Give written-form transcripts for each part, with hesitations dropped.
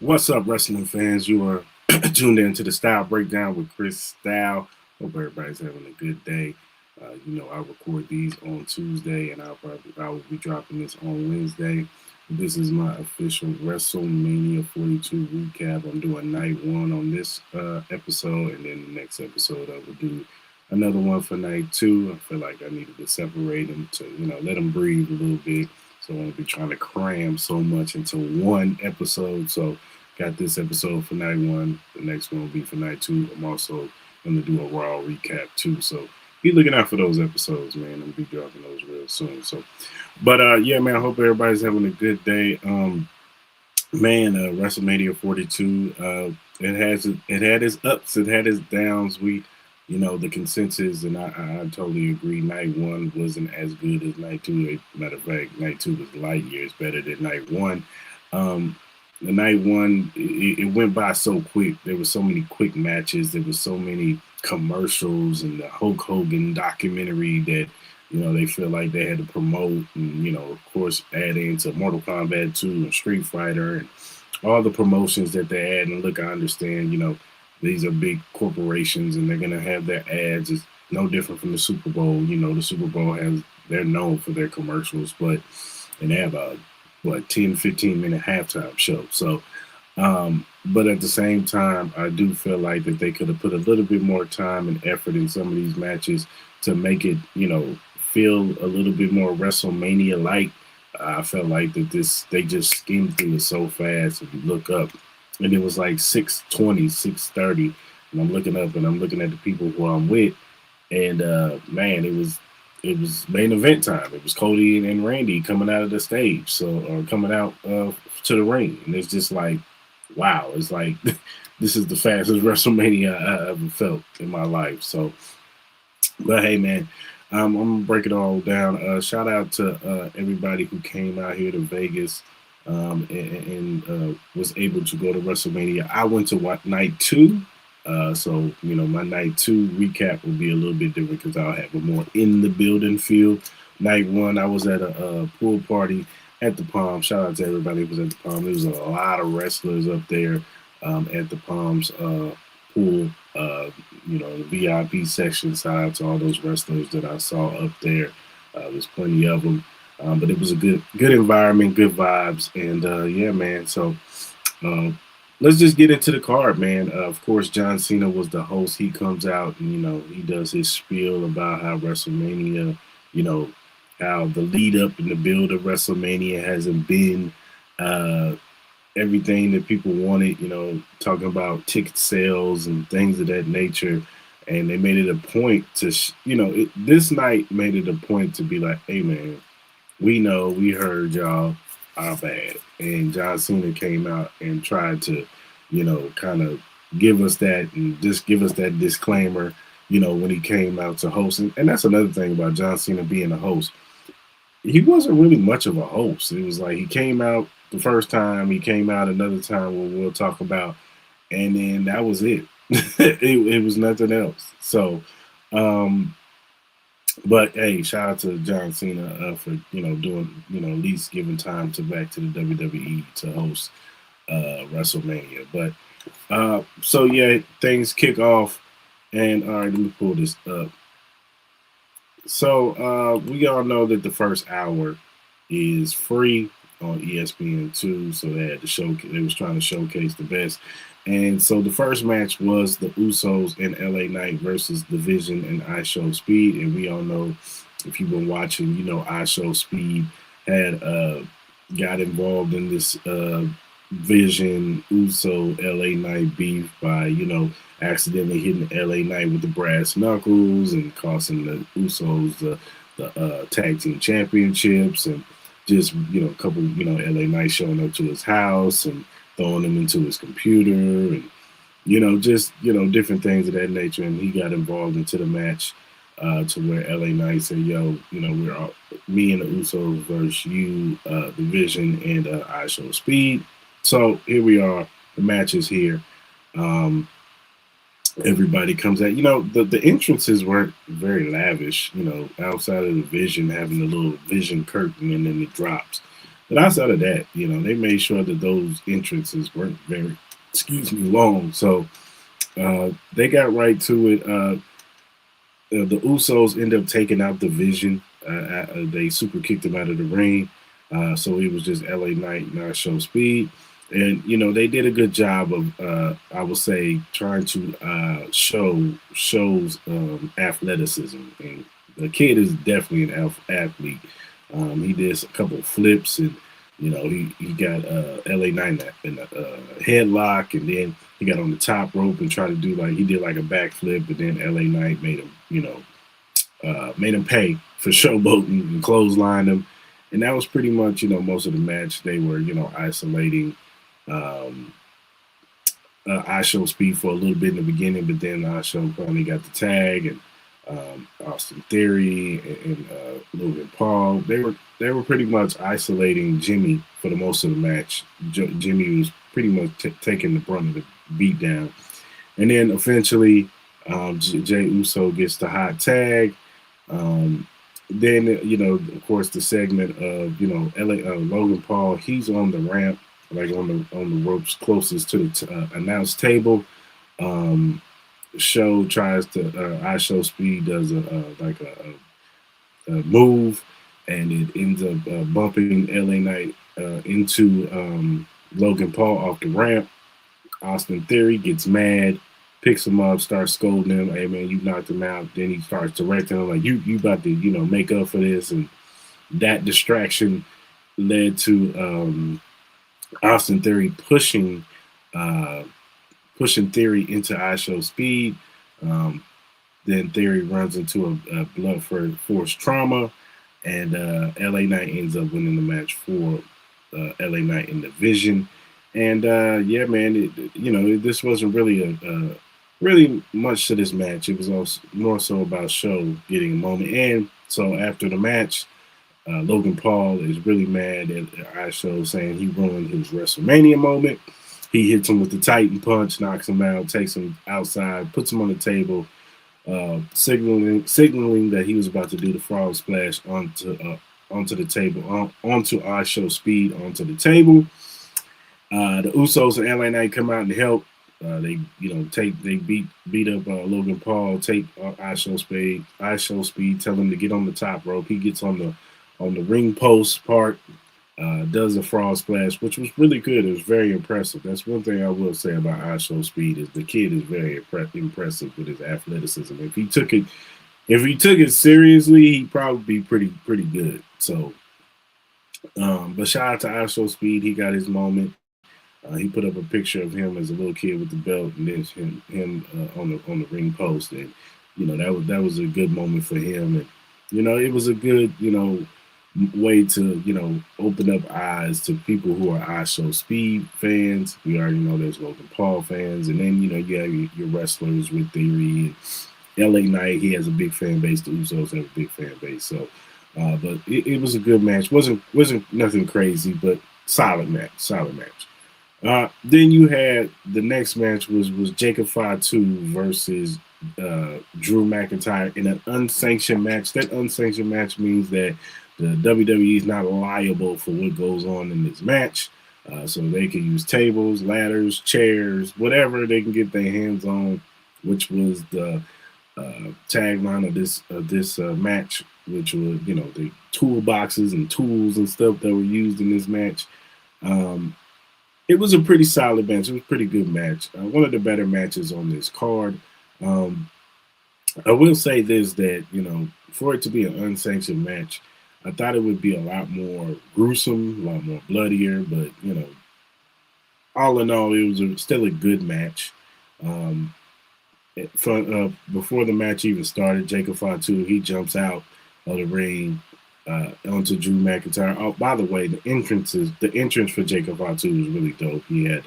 What's up, wrestling fans? You are tuned in to the Style Breakdown with Cris Style. Hope everybody's having a good day. I record these on Tuesday, and I will be dropping this on Wednesday. This is my official WrestleMania 42 recap. I'm doing night one on this episode, and then the next episode I will do another one for night two. I feel like I needed to separate them to let them breathe a little bit. So I won't be trying to cram so much into one episode. So got this episode for night one. The next one will be for night two. I'm also going to do a Raw recap too. So be looking out for those episodes, man. I'll be dropping those real soon. So, but yeah, man. I hope everybody's having a good day. WrestleMania 42. It had its ups. It had its downs. The consensus, and I totally agree. Night one wasn't as good as night two. Matter of fact, night two was light years better than night one. The night one, it went by so quick. There were so many quick matches. There was so many commercials and the Hulk Hogan documentary that they feel like they had to promote, and of course, add into Mortal Kombat 2 and Street Fighter and all the promotions that they had. And look, I understand, these are big corporations and they're gonna have their ads. It's no different from the Super Bowl. The Super Bowl they're known for their commercials, and they have a 10, 15-minute halftime show. So, but at the same time, I do feel like that they could have put a little bit more time and effort in some of these matches to make it, feel a little bit more WrestleMania like. I felt like that they just skimmed through it so fast. If you look up, and it was like 6:20, 6:30, and I'm looking up and I'm looking at the people who I'm with, and man, it was main event time. It was Cody and Randy coming out of the stage, or coming out to the ring, and it's just like, wow, it's like this is the fastest WrestleMania I ever felt in my life. So, but hey, man, I'm gonna break it all down. Shout out to everybody who came out here to Vegas and was able to go to WrestleMania. I went to night two. So my night two recap will be a little bit different because I'll have a more in the building feel. Night one, I was at a pool party at the Palm. Shout out to everybody who was at the Palm. There was a lot of wrestlers up there at the Palms pool. The VIP section. Shout out to all those wrestlers that I saw up there. There's plenty of them. But it was a good environment, good vibes, and yeah, man. So let's just get into the card, man. Of course, John Cena was the host. He comes out and he does his spiel about how WrestleMania, how the lead up and the build of WrestleMania hasn't been everything that people wanted. Talking about ticket sales and things of that nature. And they made it a point to, this night made it a point to be like, hey, man, we heard y'all are bad. And John Cena came out and tried to, kind of give us that and just give us that disclaimer, when he came out to host. And that's another thing about John Cena being a host. He wasn't really much of a host. It was like he came out the first time, he came out another time when we'll talk about, and then that was it. it was nothing else. So, but hey, shout out to John Cena for doing at least giving time to back to the WWE to host WrestleMania. But so yeah, things kick off, and all right, let me pull this up. So we all know that the first hour is free on ESPN2, so they had to show. They was trying to showcase the best. And so the first match was the Usos and LA Knight versus Division and I Show Speed. And we all know, if you've been watching, I Show Speed had got involved in this Vision Uso LA Knight beef by, accidentally hitting LA Knight with the brass knuckles and costing the Usos the tag team championships, and just, a couple, LA Knight showing up to his house and throwing him into his computer, and just different things of that nature. And he got involved into the match to where LA Knight said, "Yo, we're all, me and the Usos versus you, the Vision and I Show Speed." So here we are. The match is here. Everybody comes out. The entrances weren't very lavish. Outside of the Vision having a little Vision curtain and then it drops. But outside of that, they made sure that those entrances weren't very, excuse me, long. So they got right to it. The Usos end up taking out the Vision. They super kicked him out of the ring. So it was just LA Knight and I Show Speed. And they did a good job of, I would say, trying to shows athleticism. And the kid is definitely an athlete. He did a couple of flips, and he got LA Knight in a headlock, and then he got on the top rope and tried to do he did like a backflip, but then LA Knight made him made him pay for showboating and clotheslined him. And that was pretty much, most of the match. They were, isolating um, I Show Speed for a little bit in the beginning, but then I Show finally got the tag, and Austin Theory and Logan Paul. They were pretty much isolating Jimmy for the most of the match. Jimmy was pretty much taking the brunt of the beat down, and then eventually Jay Uso gets the hot tag. Then of course, the segment of Logan Paul. He's on the ramp, like on the ropes closest to the announce table. Show tries to I Show Speed does a move, and it ends up bumping LA Knight into Logan Paul off the ramp. Austin Theory gets mad, picks him up, starts scolding him. Hey man, you knocked him out. Then he starts directing him like you about to make up for this, and that distraction led to Austin Theory pushing Theory into I Show Speed. Then Theory runs into a blood force trauma, and LA Knight ends up winning the match for LA Knight in the Vision. And yeah, man, this wasn't really really much to this match. It was also more so about Show getting a moment. And so after the match, Logan Paul is really mad at I Show, saying he ruined his WrestleMania moment. He hits him with the Titan punch, knocks him out, takes him outside, puts him on the table, signaling that he was about to do the frog splash onto the table, onto I Show Speed onto the table. The Usos and LA Knight come out and help. They beat up Logan Paul, take I Show Speed, tell him to get on the top rope. He gets on the ring post part, does a frog splash, which was really good. It was very impressive. That's one thing I will say about I Show Speed is the kid is very impressive with his athleticism. If he took it seriously, he'd probably be pretty good. So, but shout out to I Show Speed. He got his moment. He put up a picture of him as a little kid with the belt, and then him on the ring post, and that was a good moment for him, and it was a good way to open up eyes to people who are I Show Speed fans. We already know there's Logan Paul fans, and then you have your wrestlers with Theory and LA Knight. He has a big fan base. The Usos have a big fan base. So, but it was a good match. wasn't nothing crazy, but solid match. Then you had the next match was Jacob Fatu versus Drew McIntyre in an unsanctioned match. That unsanctioned match means that the WWE is not liable for what goes on in this match. So they can use tables, ladders, chairs, whatever they can get their hands on, which was the tagline of this match, which was the toolboxes and tools and stuff that were used in this match. It was a pretty solid match. It was a pretty good match. One of the better matches on this card. I will say this, that, for it to be an unsanctioned match, I thought it would be a lot more gruesome, a lot more bloodier, but, all in all, it was still a good match. Before the match even started, Jacob Fatu, he jumps out of the ring onto Drew McIntyre. Oh, by the way, the entrance for Jacob Fatu was really dope. He had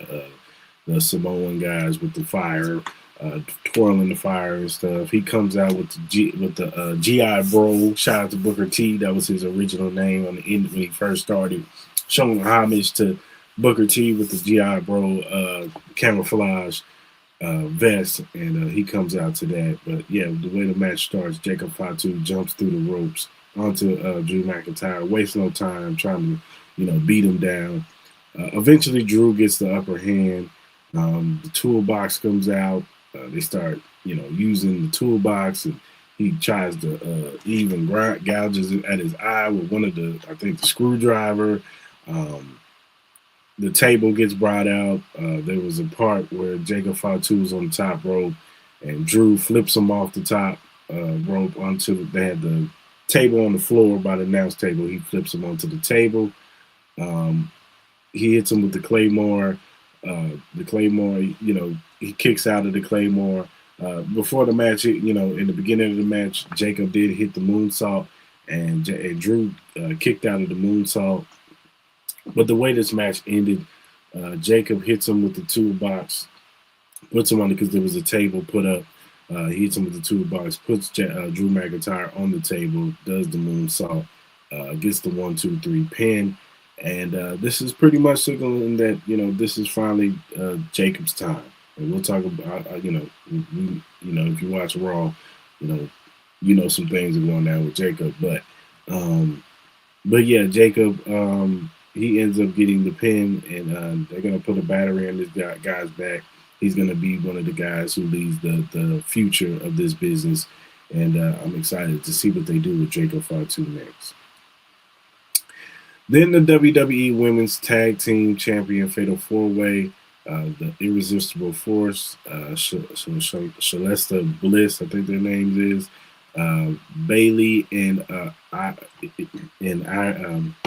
the Samoan guys with the fire, twirling the fire and stuff. He comes out with the GI Bro. Shout out to Booker T. That was his original name on the end when he first started, showing homage to Booker T with the GI Bro camouflage vest, and he comes out to that. But yeah, the way the match starts, Jacob Fatu jumps through the ropes onto Drew McIntyre, wastes no time trying beat them down. Eventually, Drew gets the upper hand. The toolbox comes out. They start, using the toolbox, and he tries to even gouges it at his eye with one of I think, the screwdriver. Um, the table gets brought out. There was a part where Jacob Fatu was on the top rope, and Drew flips him off the top rope onto. They had the table on the floor by the announce table. He flips him onto the table. Um, he hits him with the Claymore. The Claymore, he kicks out of the Claymore. Before the match, in the beginning of the match, Jacob did hit the moonsault, and Drew kicked out of the moonsault. But the way this match ended, Jacob hits him with the toolbox, puts him on it because there was a table put up. He hits him with the toolbox, puts Drew McIntyre on the table, does the moonsault, gets the 1-2-3 pin. And this is pretty much signaling that, this is finally Jacob's time. And we'll talk about, if you watch Raw, some things are going down with Jacob. But yeah, Jacob, he ends up getting the pin, and they're going to put a battery on this guy's back. He's going to be one of the guys who leads the future of this business. And I'm excited to see what they do with Jacob Fatu next. Then the WWE Women's Tag Team Champion Fatal 4-Way, the Irresistible Force, Shalesta Bliss, I think their names is, Bailey and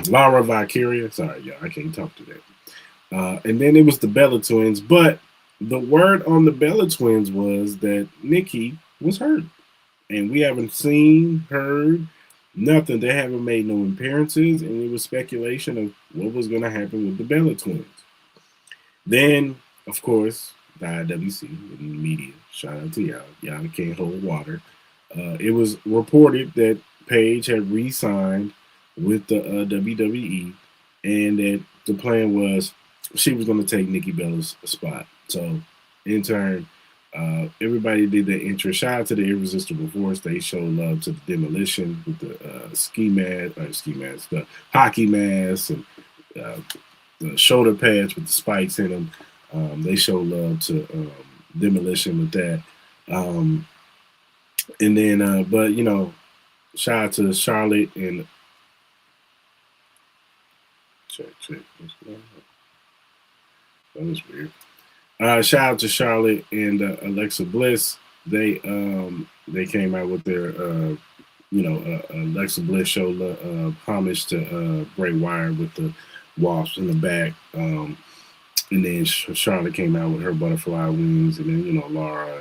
Laura Valkyria. Sorry, y'all, I can't talk to that. And then it was the Bella Twins, but the word on the Bella Twins was that Nikki was hurt, and we haven't heard nothing. They haven't made no appearances, and it was speculation of what was going to happen with the Bella Twins. Then, of course, the IWC and the media, shout out to y'all. Y'all can't hold water. It was reported that Paige had re-signed with the WWE, and that the plan was she was going to take Nikki Bella's spot. So, in turn, everybody did their intro. Shout out to the Irresistible Force. They showed love to the Demolition with the the hockey mask, and the shoulder pads with the spikes in them. They showed love to Demolition with that. And then, but shout out to Charlotte and check. What's going on? That was weird. Shout out to Charlotte and Alexa Bliss. They came out with their Alexa Bliss showed homage to Bray Wyatt with the wasps in the back. And then Charlotte came out with her butterfly wings, and then Laura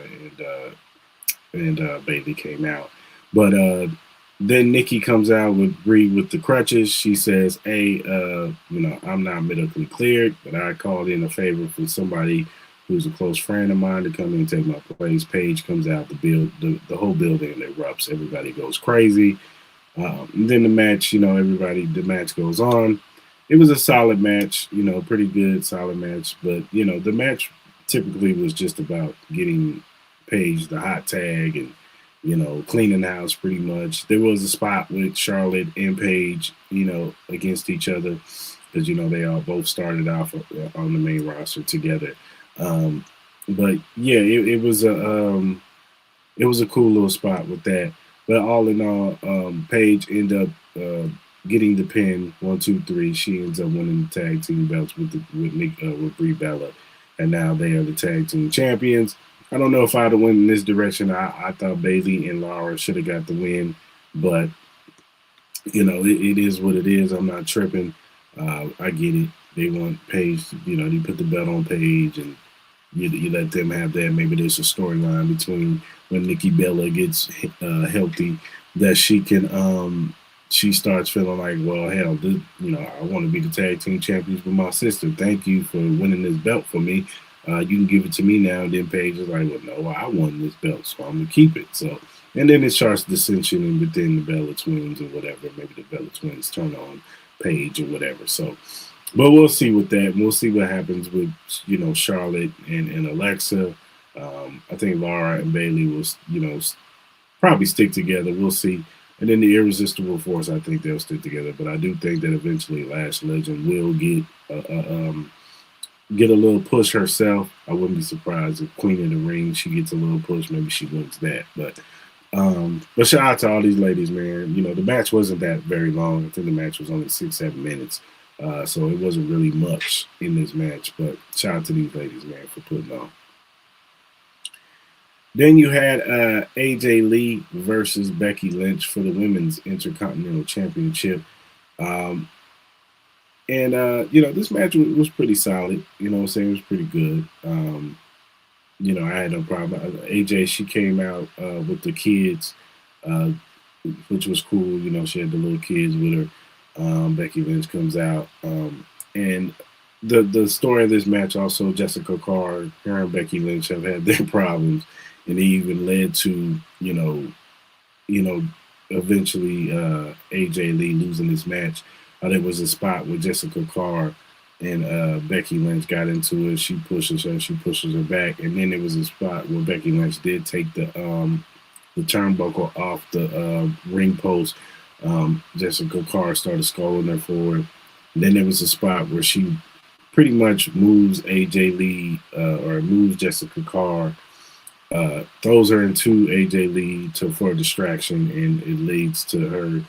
and Bailey came out. But then Nikki comes out with Brie with the crutches. She says, "Hey, I'm not medically cleared, but I called in a favor for somebody who's a close friend of mine to come in and take my place." Paige comes out, the whole building erupts. Everybody goes crazy. And then the match, the match goes on. It was a solid match, pretty good, solid match. But, the match typically was just about getting Paige the hot tag and, cleaning the house pretty much. There was a spot with Charlotte and Paige, against each other because, they all both started off on the main roster together. But yeah, it was a cool little spot with that. But all in all, Paige ended up getting the pin 1-2-3. She ends up winning the tag team belts with Brie Bella, and now they are the tag team champions. I don't know if I'd have went in this direction. I thought Bailey and Laura should have got the win, but it is what it is. I'm not tripping. I get it. They want Paige. They put the belt on Paige, and you let them have that. Maybe there's a storyline between when Nikki Bella gets healthy that she can. She starts feeling like, well, hell, I want to be the tag team champions with my sister. Thank you for winning this belt for me. You can give it to me now. And then Paige is like, well, no, I won this belt, so I'm going to keep it. So, and then it starts dissension within the Bella Twins or whatever. Maybe the Bella Twins turn on Paige or whatever. So, but we'll see with that. We'll see what happens with, Charlotte and Alexa. I think Laura and Bailey will, probably stick together. We'll see. And then the Irresistible Force, I think they'll stick together. But I do think that eventually Lash Legend will get a little push herself. I wouldn't be surprised if Queen of the Ring, she gets a little push. Maybe she wins that. But shout out to all these ladies, man. You know, the match wasn't that very long. I think the match was only 6-7 minutes. So it wasn't really much in this match. But shout out to these ladies, man, for putting on. Then you had AJ Lee versus Becky Lynch for the Women's Intercontinental Championship. You know, this match was pretty solid. You know what I'm saying? It was pretty good. You know, I had no problem. AJ, she came out with the kids, uh, which was cool. You know, she had the little kids with her. Becky Lynch comes out. And the story of this match also, Jessica Carr, her and Becky Lynch have had their problems. And it even led to, you know, eventually AJ Lee losing this match. There was a spot where Jessica Carr and Becky Lynch got into it. She pushes her back, and then there was a spot where Becky Lynch did take the turnbuckle off the ring post. Jessica Carr started scolding her for it. And then there was a spot where she pretty much moves AJ Lee or moves Jessica Carr, throws her into AJ Lee for a distraction, and it leads to her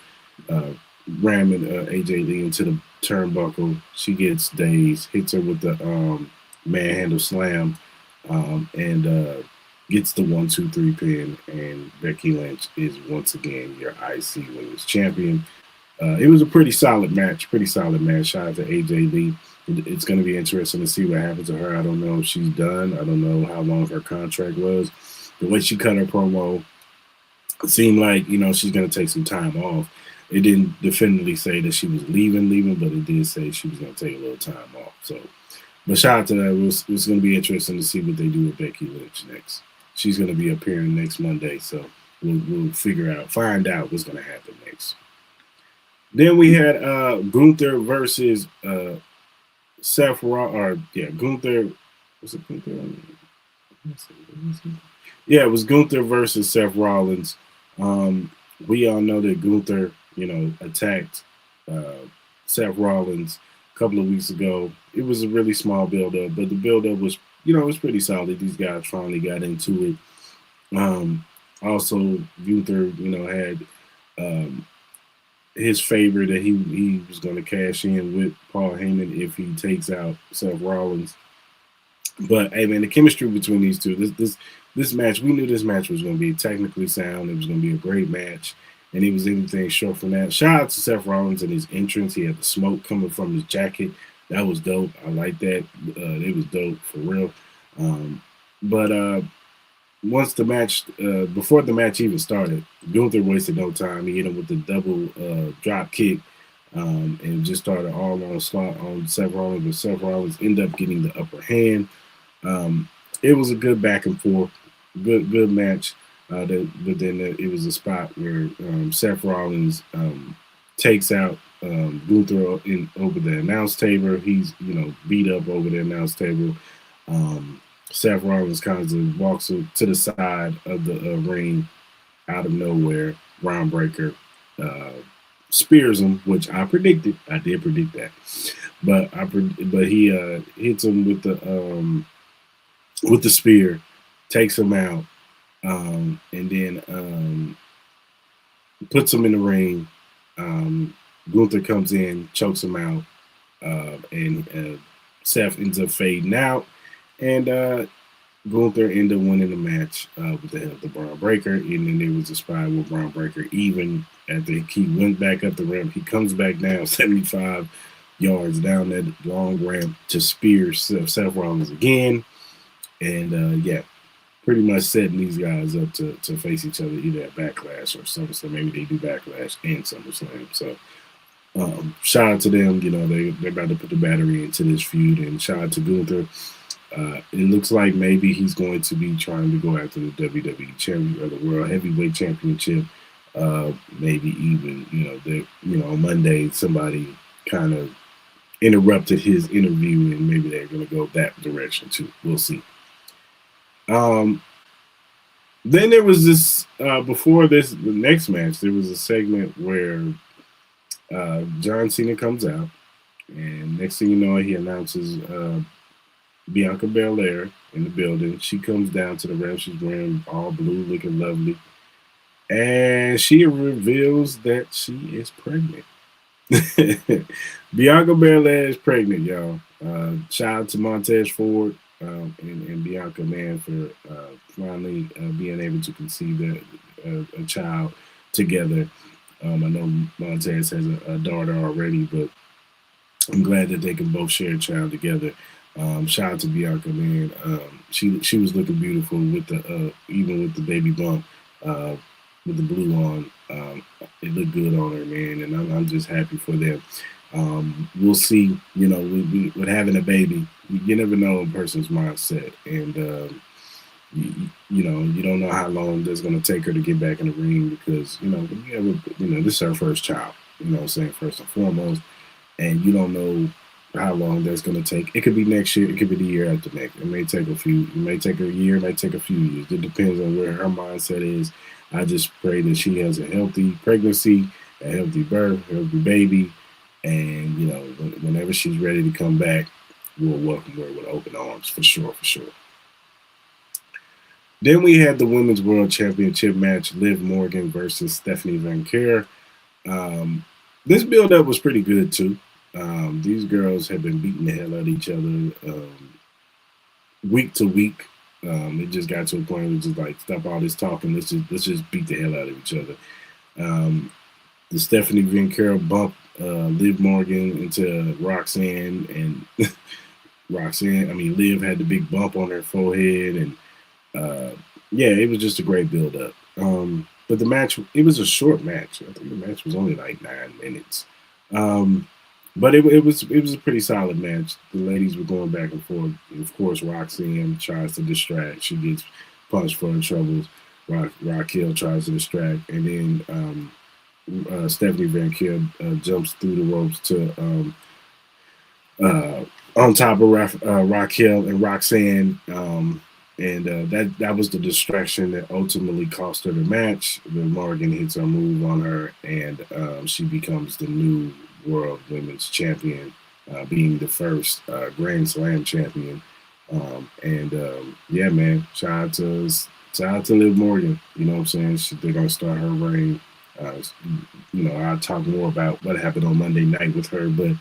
ramming AJ Lee into the turnbuckle. She gets dazed, hits her with the manhandle slam, and gets the 1-2-3 pin. And Becky Lynch is once again your IC Women's Champion. It was a pretty solid match. Shout out to AJ Lee. It's going to be interesting to see what happens to her. I don't know if she's done. I don't know how long her contract was. The way she cut her promo, it seemed like, you know, she's going to take some time off. It didn't definitively say that she was leaving, but it did say she was going to take a little time off. So, but shout out to that. It's going to be interesting to see what they do with Becky Lynch next. She's going to be appearing next Monday, so we'll find out what's going to happen next. Then we had Gunther versus Seth Rollins. Gunther. Was it Gunther? Yeah, it was Gunther versus Seth Rollins. We all know that Gunther, you know, attacked Seth Rollins a couple of weeks ago. It was a really small build-up, but the build-up was, you know, it was pretty solid. These guys finally got into it. Also, Gunther, you know, had his favor that he was going to cash in with Paul Heyman if he takes out Seth Rollins. But hey, man, the chemistry between these two, this match, we knew this match was going to be technically sound. It was going to be a great match, and it was anything short from that. Shout out to Seth Rollins and his entrance. He had the smoke coming from his jacket. That was dope. I like that. It was dope for real. But once the match, before the match even started, Gunther wasted no time. He hit him with the double drop kick and just started all on slot on Seth Rollins. But Seth Rollins ended up getting the upper hand. It was a good back and forth, good match. But then it was a spot where Seth Rollins takes out Gunther over the announce table. He's, you know, beat up over the announce table. Seth Rollins kind of walks to the side of the ring out of nowhere. Ron Breaker spears him, which I predicted. I did predict that, but he hits him with the spear, takes him out, and then puts him in the ring. Gunther comes in, chokes him out, and Seth ends up fading out. And Gunther ended up winning the match with the help of the Braun Breaker. And then there was a spot where Braun Breaker, even after he went back up the ramp, he comes back down 75 yards down that long ramp to spear Seth Rollins again. And pretty much setting these guys up to face each other either at Backlash or SummerSlam. Maybe they do Backlash and SummerSlam. So shout out to them. You know, they're about to put the battery into this feud. And shout out to Gunther. It looks like maybe he's going to be trying to go after the WWE champion or the World Heavyweight Championship. Maybe even, on Monday somebody kind of interrupted his interview, and maybe they're going to go that direction too. We'll see. Then there was this before this the next match. There was a segment where John Cena comes out, and next thing you know, he announces Bianca Belair in the building. She comes down to the ramp. She's wearing all blue, looking lovely, and she reveals that she is pregnant. Bianca Belair is pregnant, y'all. Shout out to Montez Ford and Bianca, man, for finally being able to conceive a child together. I know Montez has a daughter already, but I'm glad that they can both share a child together. Shout out to Bianca, man. She was looking beautiful with the even with the baby bump, with the blue on. It looked good on her, man, and I'm just happy for them. We'll see. You know, with having a baby, you never know a person's mindset, and you know, you don't know how long that's going to take her to get back in the ring because when you ever, this is her first child. You know what I'm saying, first and foremost, and you don't know how long that's going to take. It could be next year. It could be the year after next. It may take It may take a year. It may take a few years. It depends on where her mindset is. I just pray that she has a healthy pregnancy, a healthy birth, a healthy baby, and whenever she's ready to come back, we'll welcome her with open arms for sure, for sure. Then we had the Women's World Championship match: Liv Morgan versus Stephanie Van Care. This build-up was pretty good too. These girls have been beating the hell out of each other week to week. It just got to a point where it's just like, stop all this talking. Let's just beat the hell out of each other. The Stephanie Van Care bump Liv Morgan into Roxanne, and Liv had the big bump on her forehead, and yeah, it was just a great build-up. But the match, it was a short match. I think the match was only like 9 minutes. But it was a pretty solid match. The ladies were going back and forth. Of course, Roxanne tries to distract. She gets punched for her troubles. Raquel tries to distract, and then Stephanie Van Care jumps through the ropes to on top of Raquel and Roxanne. And that was the distraction that ultimately cost her the match. Then Morgan hits her move on her, and she becomes the new World Women's Champion, being the first Grand Slam champion. Yeah, man, shout out to Liv Morgan. You know what I'm saying? They're gonna start her reign. I'll talk more about what happened on Monday night with her, but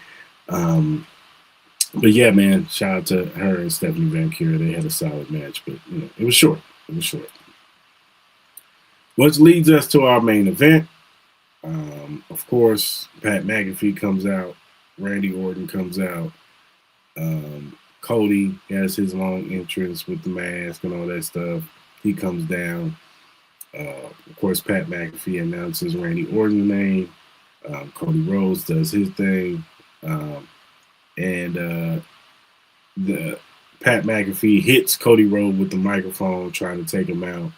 yeah, man, shout out to her and Stephanie Van Care. They had a solid match, but it was short. It was short. Which leads us to our main event. Of course, Pat McAfee comes out. Randy Orton comes out. Cody has his long entrance with the mask and all that stuff. He comes down. Of course, Pat McAfee announces Randy Orton's name. Cody Rhodes does his thing. And the Pat McAfee hits Cody Rhodes with the microphone, trying to take him out.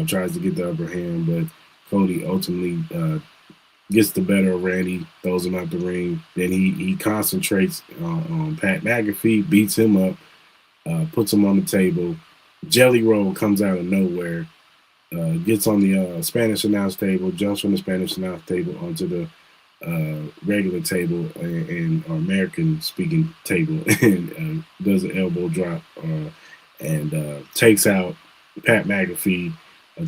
Tries to get the upper hand, but Cody ultimately gets the better of Randy, throws him out the ring. Then he concentrates on Pat McAfee, beats him up, puts him on the table. Jelly Roll comes out of nowhere, gets on the Spanish announce table, jumps from the Spanish announce table onto the regular table and American speaking table, and does an elbow drop and takes out Pat McAfee.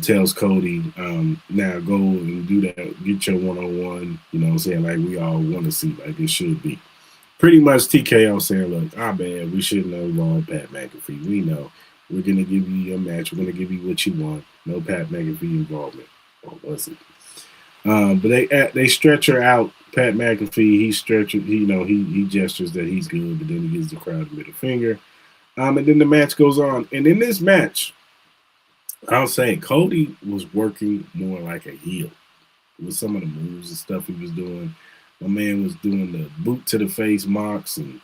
Tells Cody, now go and do that, get your one-on-one, you know what I'm saying, like we all want to see, like it should be. Pretty much TKO saying, look, our bad, we shouldn't have involved Pat McAfee. We know. We're going to give you your match. We're going to give you what you want. No Pat McAfee involvement. Or was it? But they stretch her out. Pat McAfee, he gestures that he's good, but then he gives the crowd a middle finger. And then the match goes on. And in this match, I'll say Cody was working more like a heel with some of the moves and stuff he was doing. My man was doing the boot to the face mocks and,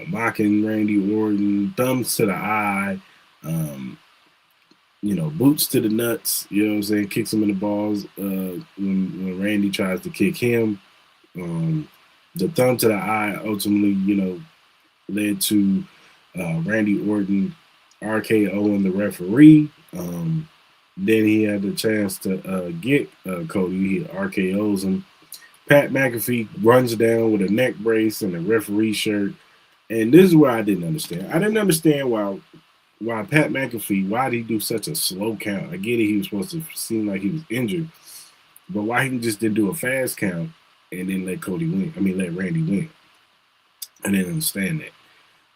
mocking Randy Orton, thumbs to the eye, boots to the nuts, you know what I'm saying, kicks him in the balls when Randy tries to kick him. The thumb to the eye ultimately, led to Randy Orton RKOing the referee. Then he had the chance to get Cody. He RKO's him. Pat McAfee runs down with a neck brace and a referee shirt. And this is where I didn't understand. I didn't understand why Pat McAfee, why did he do such a slow count? I get it, he was supposed to seem like he was injured, but why he just didn't do a fast count and then let Cody win? I mean, let Randy win. I didn't understand that.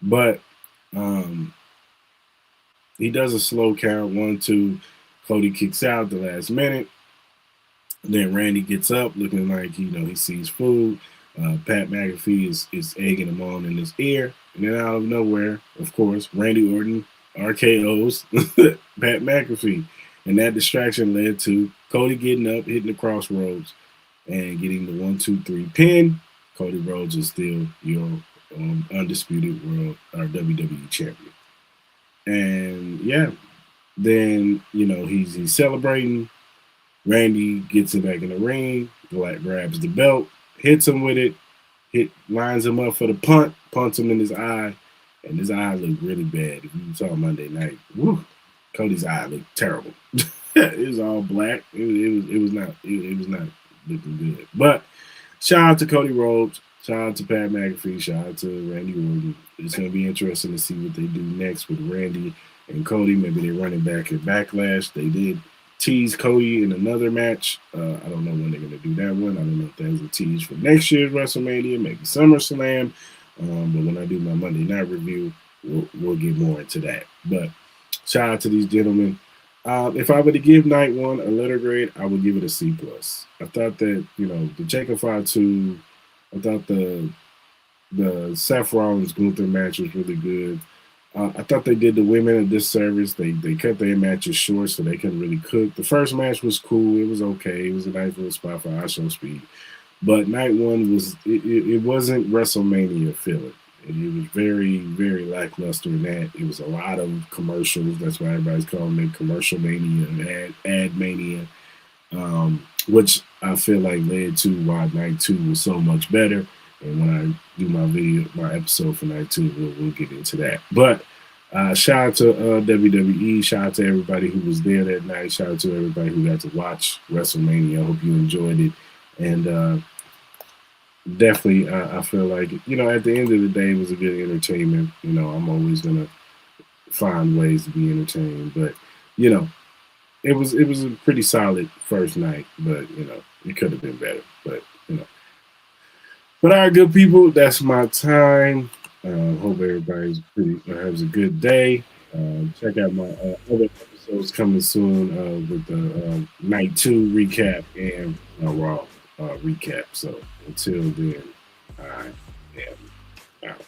But he does a slow count, 1, 2. Cody kicks out the last minute. Then Randy gets up looking like, he sees food. Pat McAfee is egging him on in his ear. And then out of nowhere, of course, Randy Orton RKO's Pat McAfee. And that distraction led to Cody getting up, hitting the crossroads, and getting the 1, 2, 3 pin. Cody Rhodes is still your undisputed world or WWE champion. And yeah, then he's celebrating. Randy gets him back in the ring, grabs the belt, hits him with it, lines him up for the punt, punts him in his eye, and his eye looked really bad. If you saw Monday night, Cody's eye looked terrible. It was all black. It was not looking good. But shout out to Cody Rhodes, shout out to Pat McAfee, shout out to Randy Orton. It's going to be interesting to see what they do next with Randy and Cody. Maybe they're running back at Backlash. They did tease Cody in another match. I don't know when they're going to do that one. I don't know if that was a tease for next year's WrestleMania, maybe SummerSlam. But when I do my Monday night review, we'll get more into that. But shout out to these gentlemen. If I were to give night 1 a letter grade, I would give it a C+. I thought that, the Jacob Fatu, I thought the Seth Rollins Gunther match was really good. I thought they did the women a disservice. They cut their matches short so they couldn't really cook. The first match was cool. It was okay. It was a nice little spot for our show speed. But night 1 it wasn't WrestleMania feeling. It was very, very lackluster in that. It was a lot of commercials. That's why everybody's calling it commercial mania and ad mania, which I feel like led to why night 2 was so much better. And when I do my episode for night 2, we'll get into that. But shout out to WWE. Shout out to everybody who was there that night. Shout out to everybody who got to watch WrestleMania. I hope you enjoyed it. And definitely, I feel like, at the end of the day, it was a good entertainment. I'm always going to find ways to be entertained. But, it was a pretty solid first night. But, it could have been better. But, But all right, good people, that's my time. Hope everybody has a good day. Check out my other episodes coming soon with the night 2 recap and Raw recap. So until then, I am out.